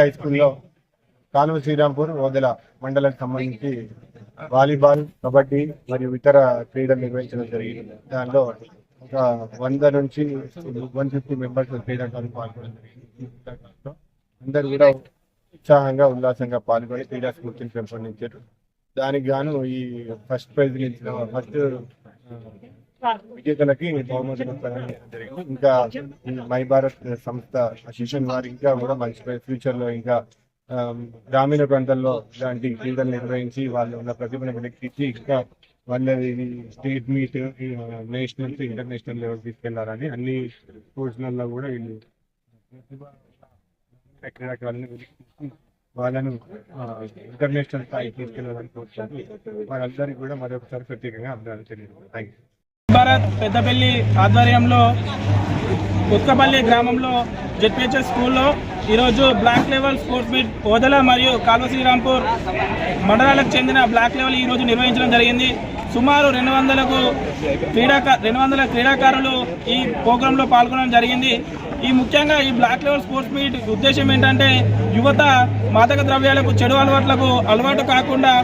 High స్కూల్లో కాలువ శ్రీరాంపూర్ ఓదెల మండలానికి సంబంధించి వాలీబాల్, కబడ్డీ మరియు ఇతర క్రీడలు నిర్వహించడం జరిగింది. దానిలో ఒక 100 నుంచి 150 మెంబర్స్ క్రీడాకారులు పాల్గొనడం జరిగింది. అందరూ కూడా ఉత్సాహంగా ఉల్లాసంగా పాల్గొని క్రీడా స్ఫూర్తిని పెంపొందించారు. దానికి గాను ఈ ఫస్ట్ ప్రైజ్ గెలిచిన ఫస్ట్ విజేతలకి బహుమతులు జరిగింది. ఇంకా మై భారత్ సంస్థ అసోసియేషన్ వారు ఇంకా కూడా మంచి ఫ్యూచర్ లో ఇంకా గ్రామీణ ప్రాంతాల్లో ఇలాంటి క్రీడలు నిర్వహించి వాళ్ళు ఉన్న ప్రతిభను వెనక్కిచ్చి ఇంకా వాళ్ళది state meet, national international level తీసుకెళ్లారని అన్ని స్పోర్ట్స్లలో కూడా వీళ్ళు క్రీడాకారులను వెనక్కి వాళ్ళను ఇంటర్నేషనల్ స్థాయికి తీసుకెళ్లాలని కోరుకుంటూ వాళ్ళందరికీ కూడా మరొకసారి ప్రత్యేకంగా అభినందనలు తెలియదు. Thank you. భారత్ పెద్దపల్లి ఆధ్వర్యంలో ఉత్కపల్లి గ్రామంలో జెడ్పీహెచ్ఎస్ స్కూల్లో ఈరోజు block level sports meet Odela మరియు కాల్వ శ్రీరాంపూర్ మండలాలకు చెందిన బ్లాక్ లెవెల్ ఈరోజు నిర్వహించడం జరిగింది. సుమారు 200 క్రీడాకారులు ఈ ప్రోగ్రాంలో పాల్గొనడం జరిగింది. ముఖ్యంగా ఈ బ్లాక్ లెవెల్ స్పోర్ట్స్ మీట్ ఉద్దేశం ఏంటంటే యువత మాదక ద్రవ్యాలకు, చెడు అలవాటు కాకుండా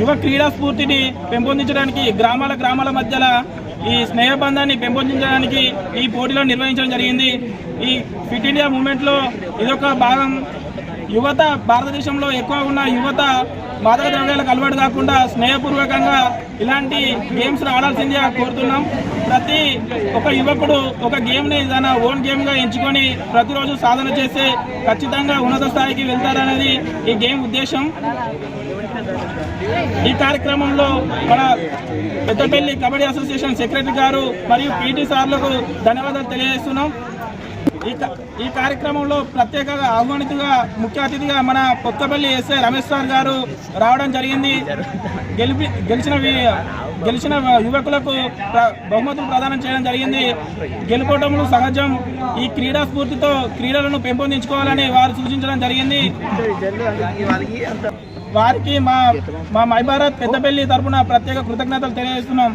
యువ క్రీడా స్ఫూర్తిని పెంపొందించడానికి గ్రామాల మధ్యలో ఈ స్నేహబంధాన్ని పెంపొందించడానికి ఈ పోటీలో నిర్వహించడం జరిగింది. ఈ ఫిట్ ఇండియా మూవ్మెంట్లో ఇదొక భాగం. యువత, భారతదేశంలో ఎక్కువ ఉన్న యువత మాదక ద్రవ్యాలకు అలవాటు కాకుండా స్నేహపూర్వకంగా ఇలాంటి గేమ్స్ ఆడాల్సిందిగా కోరుతున్నాం. ప్రతి ఒక్క యువకుడు ఒక గేమ్ని తన ఓన్ గేమ్గా ఎంచుకొని ప్రతిరోజు సాధన చేస్తే ఖచ్చితంగా ఉన్నత స్థాయికి వెళ్తారనేది ఈ గేమ్ ఉద్దేశం. ఈ కార్యక్రమంలో మన పెద్దపల్లి కబడ్డీ అసోసియేషన్ సెక్రటరీ గారు మరియు పీటీ సార్లకు ధన్యవాదాలు తెలియజేస్తున్నాం. ఈ కార్యక్రమంలో ప్రత్యేకంగా ఆహ్వానితుగా ముఖ్య అతిథిగా మన కొత్తపల్లి ఎస్ఐ రమేష్ సార్ గారు రావడం జరిగింది. గెలిచిన యువకులకు బహుమతులు ప్రదానం చేయడం జరిగింది. గెలుపోవటములు సహజం. ఈ క్రీడా స్ఫూర్తితో క్రీడలను పెంపొందించుకోవాలని వారు సూచించడం జరిగింది. వారికి మా మై భారత్ పెద్దపల్లి తరఫున ప్రత్యేక కృతజ్ఞతలు తెలియజేస్తున్నాం.